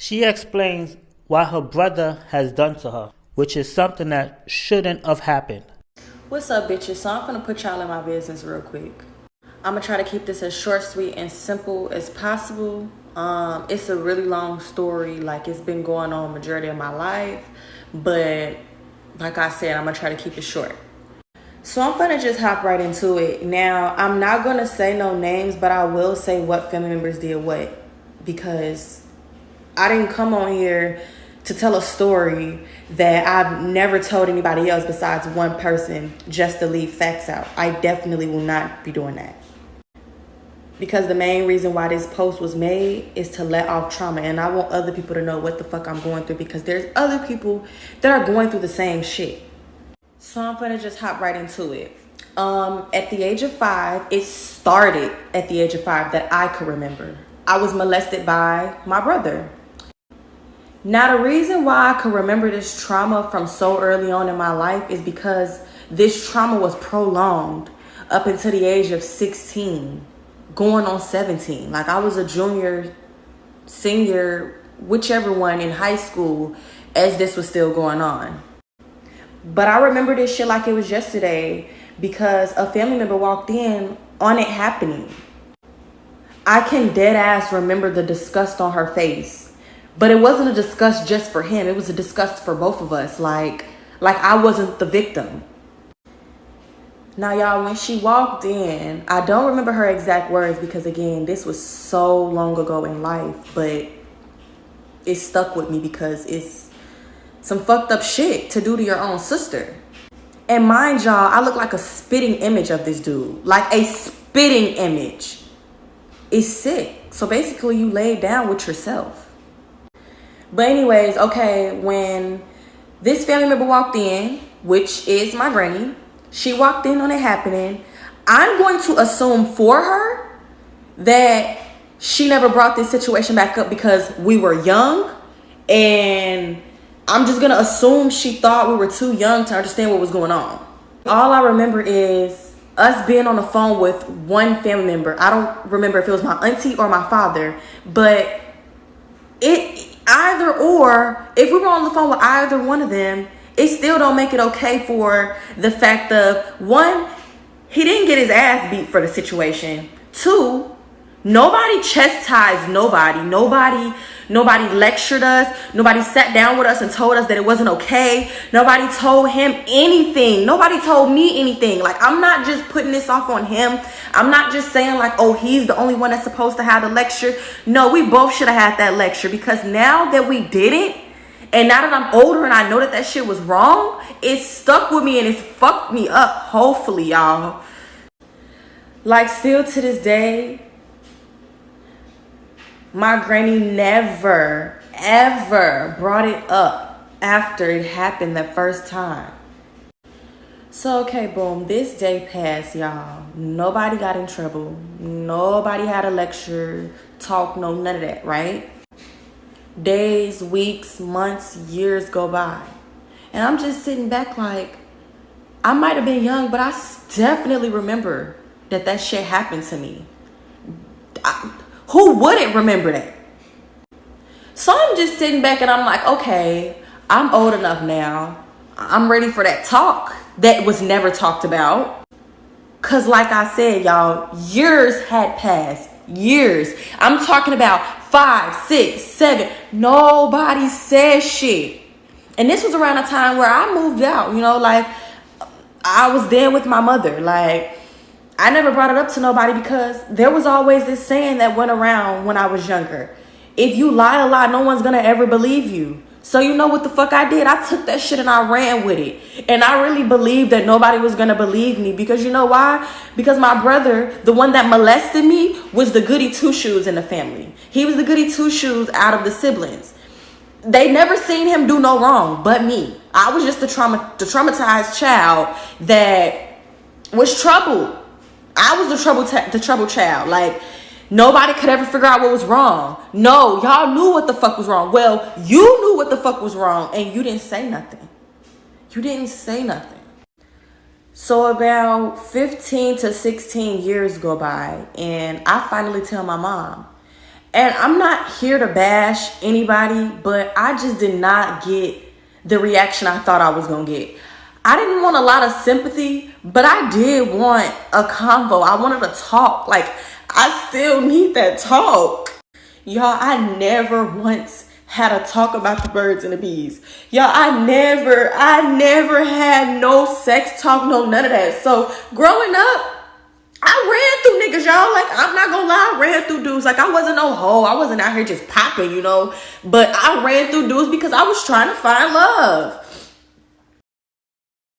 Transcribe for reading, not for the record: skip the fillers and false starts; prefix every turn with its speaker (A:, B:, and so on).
A: She explains what her brother has done to her, which is something that shouldn't have happened.
B: What's up, bitches? So I'm gonna put y'all in my business real quick. I'm gonna try to keep this as short, sweet, and simple as possible. It's a really long story. Like, it's been going on majority of my life, but like I said, I'm gonna try to keep it short. So I'm gonna just hop right into it. Now, I'm not gonna say no names, but I will say what family members did what, because I didn't come on here to tell a story that I've never told anybody else besides one person just to leave facts out. I definitely will not be doing that. Because the main reason why this post was made is to let off trauma. And I want other people to know what the fuck I'm going through, because there's other people that are going through the same shit. So I'm gonna just hop right into it. At the age of 5, it started at the age of 5 that I could remember. I was molested by my brother. Now, the reason why I could remember this trauma from so early on in my life is because this trauma was prolonged up until the age of 16, going on 17. Like, I was a junior, senior, whichever one in high school as this was still going on. But I remember this shit like it was yesterday because a family member walked in on it happening. I can dead ass remember the disgust on her face. But it wasn't a disgust just for him. It was a disgust for both of us. Like I wasn't the victim. Now, y'all, when she walked in, I don't remember her exact words because, again, this was so long ago in life. But it stuck with me because it's some fucked up shit to do to your own sister. And mind y'all, I look like a spitting image of this dude. Like a spitting image. It's sick. So basically, you laid down with yourself. But anyways, okay, when this family member walked in, which is my granny, she walked in on it happening. I'm going to assume for her that she never brought this situation back up because we were young. And I'm just going to assume she thought we were too young to understand what was going on. All I remember is us being on the phone with one family member. I don't remember if it was my auntie or my father, but either or, if we were on the phone with either one of them, it still don't make it okay for the fact of, one, he didn't get his ass beat for the situation. 2, nobody chastised nobody. Nobody lectured us. Nobody sat down with us and told us that it wasn't okay. Nobody told him anything. Nobody told me anything. Like, I'm not just putting this off on him. I'm not just saying like, oh, he's the only one that's supposed to have the lecture. No, we both should have had that lecture, because now that we didn't, and now that I'm older and I know that shit was wrong, it stuck with me and it's fucked me up, hopefully, y'all. Like, still to this day, my granny never, ever brought it up after it happened the first time. So, okay, boom, this day passed, y'all. Nobody got in trouble. Nobody had a lecture, talk, no, none of that, right? Days, weeks, months, years go by. And I'm just sitting back like, I might have been young, but I definitely remember that shit happened to me. Who wouldn't remember that? So I'm just sitting back and I'm like, okay, I'm old enough now. I'm ready for that talk that was never talked about. Because like I said, y'all, years had passed. Years. I'm talking about 5, 6, 7. Nobody said shit. And this was around a time where I moved out. You know, like, I was there with my mother. Like, I never brought it up to nobody because there was always this saying that went around when I was younger. If you lie a lot, no one's going to ever believe you. So you know what the fuck I did? I took that shit and I ran with it. And I really believed that nobody was going to believe me, because you know why? Because my brother, the one that molested me, was the goody two-shoes in the family. He was the goody two-shoes out of the siblings. They never seen him do no wrong but me. I was just the traumatized child that was troubled. I was the troubled child. Like, nobody could ever figure out what was wrong. No, y'all knew what the fuck was wrong. Well, you knew what the fuck was wrong and you didn't say nothing. You didn't say nothing. So about 15 to 16 years go by and I finally tell my mom. And I'm not here to bash anybody, but I just did not get the reaction I thought I was going to get. I didn't want a lot of sympathy, but I did want a convo. I wanted to talk. Like, I still need that talk. Y'all, I never once had a talk about the birds and the bees. Y'all, I never had no sex talk, no none of that. So growing up, I ran through niggas, y'all. Like, I'm not gonna lie, I ran through dudes. Like, I wasn't no hoe. I wasn't out here just popping, But I ran through dudes because I was trying to find love.